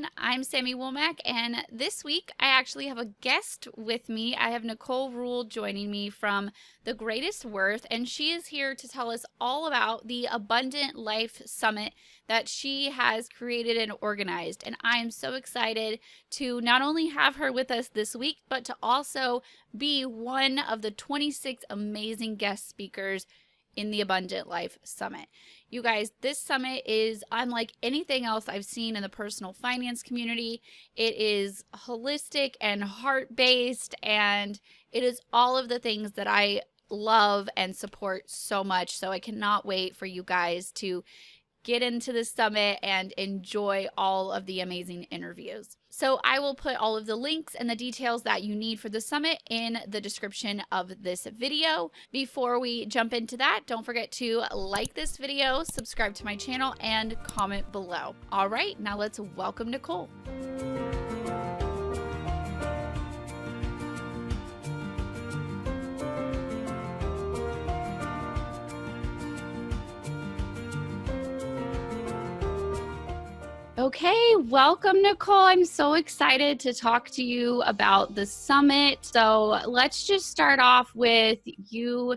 everyone. I'm Sammy Womack, and this week I actually have a guest with me. I have Nicole Rule joining me from The Greatest Worth, and she is here to tell us all about the Abundant Life Summit that she has created and organized. And I am so excited to not only have her with us this week, but to also be one of the 26 amazing guest speakers in the Abundant Life Summit. You guys, this summit is unlike anything else I've seen in the personal finance community. It is holistic and heart-based, and it is all of the things that I love and support so much. So I cannot wait for you guys to get into the summit and enjoy all of the amazing interviews. So I will put all of the links and the details that you need for the summit in the description of this video. Before we jump into that, don't forget to like this video, subscribe to my channel, and comment below. All right, now let's welcome Nicole. Okay, welcome, Nicole. I'm so excited to talk to you about the summit. So let's just start off with you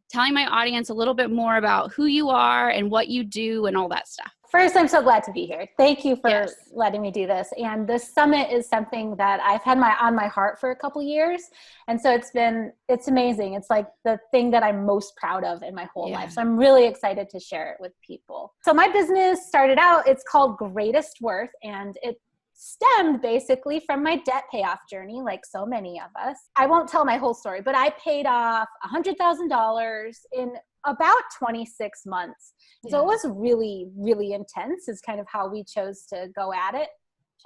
telling my audience a little bit more about who you are and what you do and all that stuff. First, I'm so glad to be here. Thank you for Yes. letting me do this. And this summit is something that I've had on my heart for a couple years. And so it's amazing. It's like the thing that I'm most proud of in my whole life. So I'm really excited to share it with people. So my business started out, it's called Greatest Worth, and it stemmed basically from my debt payoff journey, like so many of us. I won't tell my whole story, but I paid off $100,000 in about 26 months. So it was really, really intense is kind of how we chose to go at it.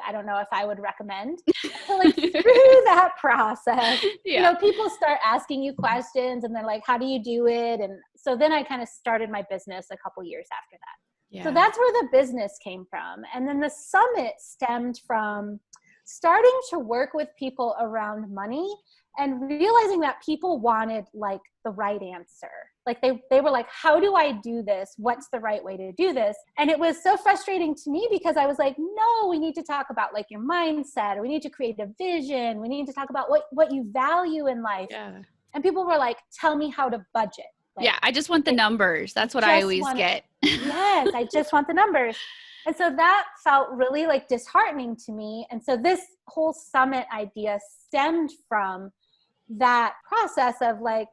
I don't know if I would recommend. Like through that process, people start asking you questions and they're like, how do you do it? And so then I kind of started my business a couple years after that. So that's where the business came from. And then the summit stemmed from starting to work with people around money and realizing that people wanted like the right answer. Like they were like, how do I do this? What's the right way to do this? And it was so frustrating to me because I was like, no, we need to talk about like your mindset, or we need to create a vision. We need to talk about what you value in life. Yeah. And people were like, tell me how to budget. Like, I just want the numbers. That's what I always get. Yes, I just want the numbers. And so that felt really like disheartening to me. And so this whole summit idea stemmed from that process of like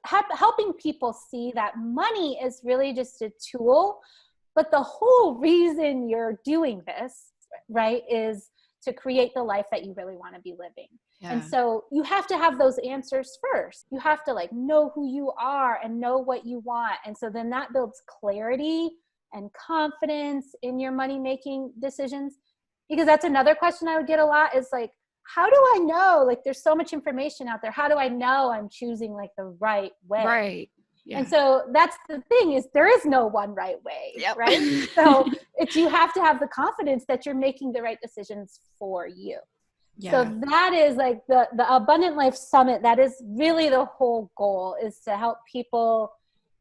helping people see that money is really just a tool, but the whole reason you're doing this, right, is to create the life that you really want to be living. Yeah. And so you have to have those answers first. You have to like know who you are and know what you want. And so then that builds clarity and confidence in your money-making decisions. Because that's another question I would get a lot is like, how do I know? Like there's so much information out there. How do I know I'm choosing like the right way? Right. Yeah. And so that's the thing is there is no one right way, right? So you have to have the confidence that you're making the right decisions for you. Yeah. So that is like the Abundant Life Summit. That is really the whole goal is to help people.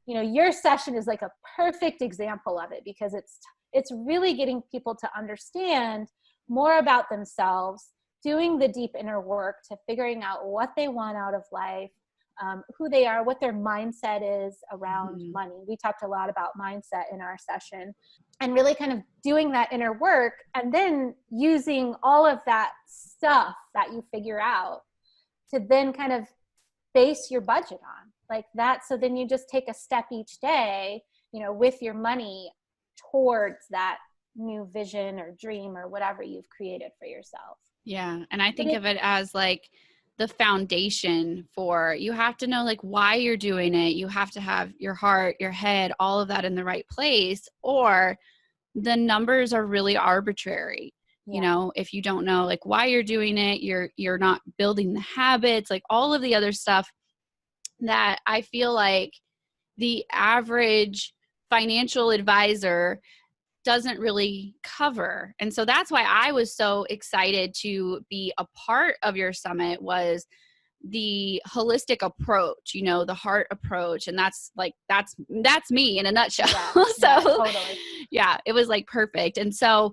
Your session is like a perfect example of it because it's really getting people to understand more about themselves, doing the deep inner work to figuring out what they want out of life, who they are, what their mindset is around money. We talked a lot about mindset in our session and really kind of doing that inner work and then using all of that stuff that you figure out to then kind of base your budget on like that. So then you just take a step each day, with your money towards that new vision or dream or whatever you've created for yourself. Yeah. And I think of it as like the foundation for, you have to know like why you're doing it. You have to have your heart, your head, all of that in the right place, or the numbers are really arbitrary. Yeah. If you don't know like why you're doing it, you're not building the habits, like all of the other stuff that I feel like the average financial advisor doesn't really cover. And so that's why I was so excited to be a part of your summit, was the holistic approach, you know, the heart approach. And that's me in a nutshell. Yeah, So yeah, totally. yeah, it was like perfect. And so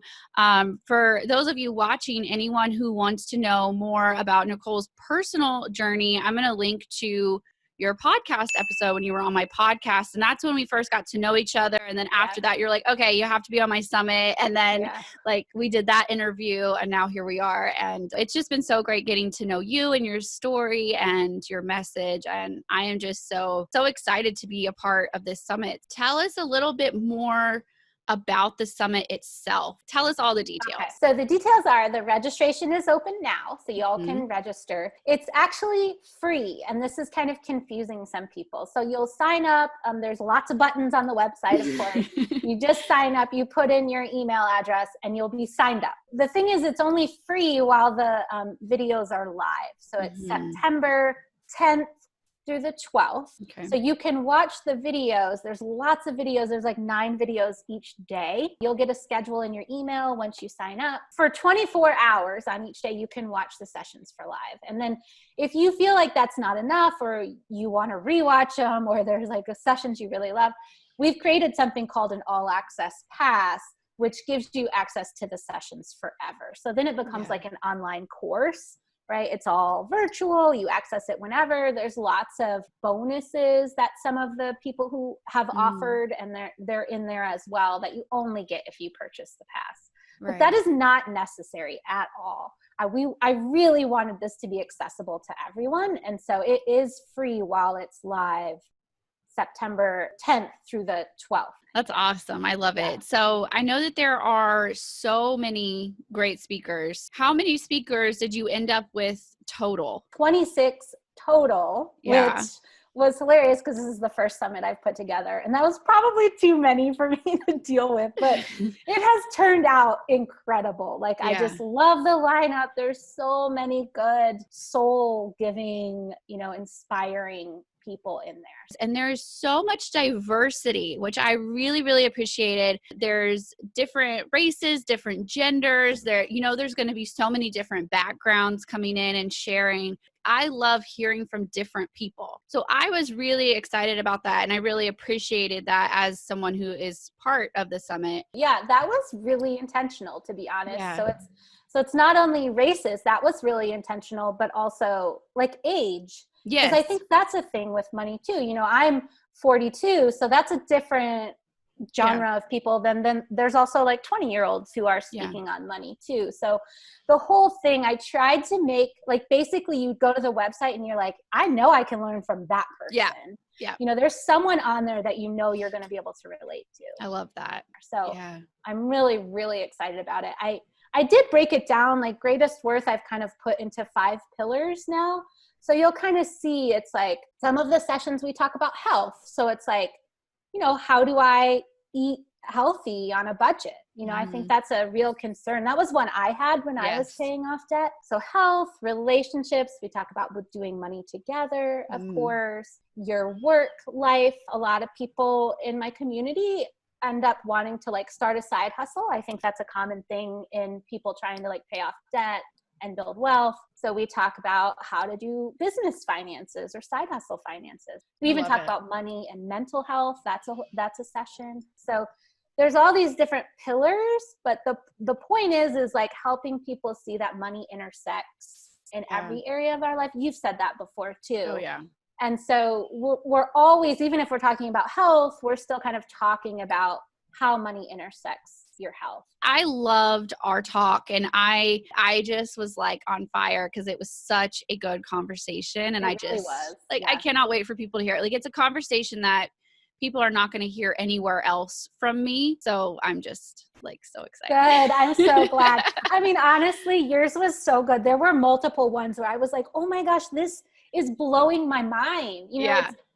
for those of you watching, anyone who wants to know more about Nicole's personal journey, I'm going to link to your podcast episode when you were on my podcast. And that's when we first got to know each other. And then after that, you're like, okay, you have to be on my summit. And then like we did that interview and now here we are. And it's just been so great getting to know you and your story and your message. And I am just so excited to be a part of this summit. Tell us a little bit more about the summit itself. Tell us all the details. Okay. So the details are the registration is open now, so y'all can register. It's actually free, and this is kind of confusing some people. So you'll sign up. There's lots of buttons on the website, of course. You just sign up, you put in your email address, and you'll be signed up. The thing is, it's only free while the videos are live. So it's September 10th through the 12th. Okay. So you can watch the videos. There's lots of videos. There's like 9 videos each day. You'll get a schedule in your email once you sign up. For 24 hours on each day, you can watch the sessions for live. And then if you feel like that's not enough, or you want to rewatch them, or there's like a sessions you really love, we've created something called an all access pass, which gives you access to the sessions forever. So then it becomes like an online course. Right? It's all virtual. You access it whenever. There's lots of bonuses that some of the people who have offered, and they're in there as well, that you only get if you purchase the pass. But that is not necessary at all. I really wanted this to be accessible to everyone. And so it is free while it's live, September 10th through the 12th. That's awesome. I love it. So I know that there are so many great speakers. How many speakers did you end up with total? 26 total, which was hilarious because this is the first summit I've put together. And that was probably too many for me to deal with, but it has turned out incredible. Like I just love the lineup. There's so many good soul giving, inspiring people in there. And there's so much diversity, which I really, really appreciated. There's different races, different genders. There's going to be so many different backgrounds coming in and sharing. I love hearing from different people. So I was really excited about that. And I really appreciated that as someone who is part of the summit. Yeah, that was really intentional, to be honest. Yeah. So it's not only races, that was really intentional, but also like age. Yes. Because I think that's a thing with money too. I'm 42, so that's a different genre of people. Then there's also like 20-year-olds who are speaking on money too. So the whole thing, I tried to make, like, basically you go to the website and you're like, I know I can learn from that person. Yeah. There's someone on there that you're going to be able to relate to. I love that. So I'm really, really excited about it. I did break it down, like greatest worth I've kind of put into 5 pillars now. So you'll kind of see, it's like some of the sessions we talk about health. So it's like, how do I eat healthy on a budget? I think that's a real concern. That was one I had when I was paying off debt. So health, relationships, we talk about with doing money together, of course, your work life. A lot of people in my community end up wanting to like start a side hustle. I think that's a common thing in people trying to like pay off debt and build wealth. So we talk about how to do business finances or side hustle finances. We even talk about money and mental health. That's a session. So there's all these different pillars, but the point is like helping people see that money intersects in every area of our life. You've said that before too. Oh yeah. And so we're always, even if we're talking about health, we're still kind of talking about how money intersects your health. I loved our talk, and I just was like on fire because it was such a good conversation. And I cannot wait for people to hear it. Like, it's a conversation that people are not going to hear anywhere else from me. So I'm just like so excited. Good. I'm so glad. I mean, honestly, yours was so good. There were multiple ones where I was like, oh my gosh, this is blowing my mind.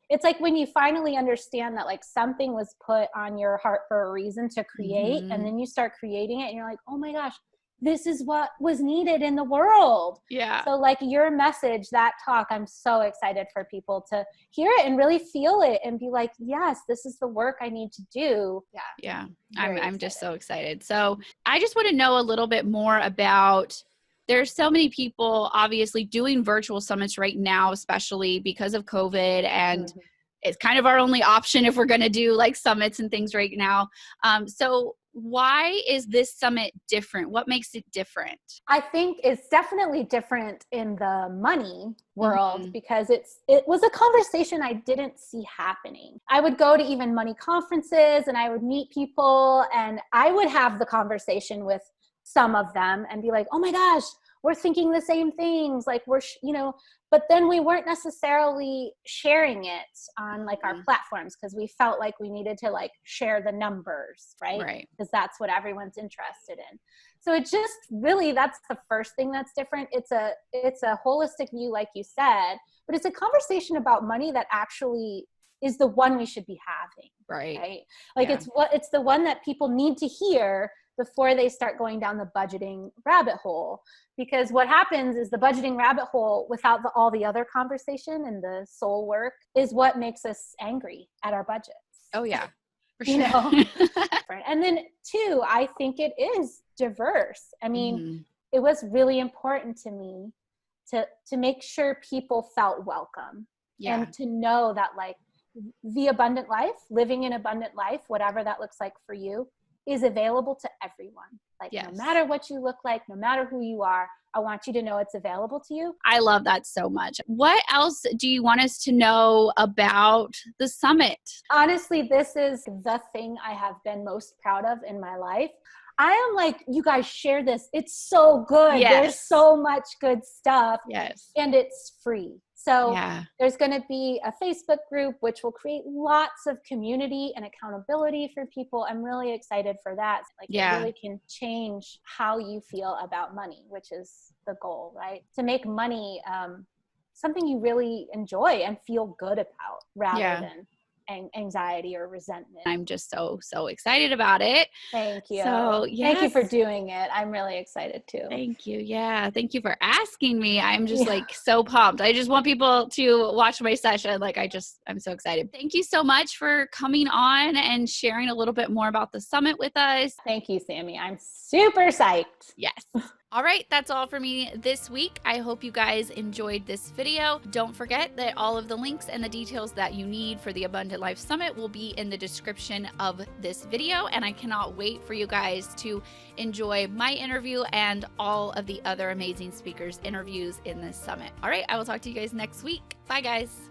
It's like when you finally understand that like something was put on your heart for a reason to create, and then you start creating it and you're like, oh my gosh, this is what was needed in the world. Yeah. So like your message, that talk, I'm so excited for people to hear it and really feel it and be like, yes, this is the work I need to do. Yeah. I'm just so excited. So I just want to know a little bit more about there's so many people obviously doing virtual summits right now, especially because of COVID, and it's kind of our only option if we're going to do like summits and things right now. So why is this summit different? What makes it different? I think it's definitely different in the money world because it was a conversation I didn't see happening. I would go to even money conferences and I would meet people and I would have the conversation with some of them and be like, oh my gosh, we're thinking the same things. Like but then we weren't necessarily sharing it on like our platforms because we felt like we needed to like share the numbers, right? Because that's what everyone's interested in. So it just really, that's the first thing that's different. It's a holistic view, like you said, but it's a conversation about money that actually is the one we should be having. Right. Like it's the one that people need to hear before they start going down the budgeting rabbit hole. Because what happens is the budgeting rabbit hole without all the other conversation and the soul work is what makes us angry at our budgets. Oh yeah, for sure. And then two, I think it is diverse. I mean, it was really important to me to make sure people felt welcome and to know that like the abundant life, living an abundant life, whatever that looks like for you, is available to everyone. Like no matter what you look like, no matter who you are, I want you to know it's available to you. I love that so much. What else do you want us to know about the summit? Honestly, this is the thing I have been most proud of in my life. I am like, you guys share this. It's so good. There's so much good stuff. And it's free. So there's going to be a Facebook group, which will create lots of community and accountability for people. I'm really excited for that. Like it really can change how you feel about money, which is the goal, right? To make money something you really enjoy and feel good about rather than anxiety or resentment. I'm just so excited about it. Thank you. So thank you for doing it. I'm really excited too. Thank you. Yeah. Thank you for asking me. I'm just like so pumped. I just want people to watch my session. Like I'm so excited. Thank you so much for coming on and sharing a little bit more about the summit with us. Thank you, Sammy. I'm super psyched. Yes. All right, that's all for me this week. I hope you guys enjoyed this video. Don't forget that all of the links and the details that you need for the Abundant Life Summit will be in the description of this video. And I cannot wait for you guys to enjoy my interview and all of the other amazing speakers' interviews in this summit. All right, I will talk to you guys next week. Bye, guys.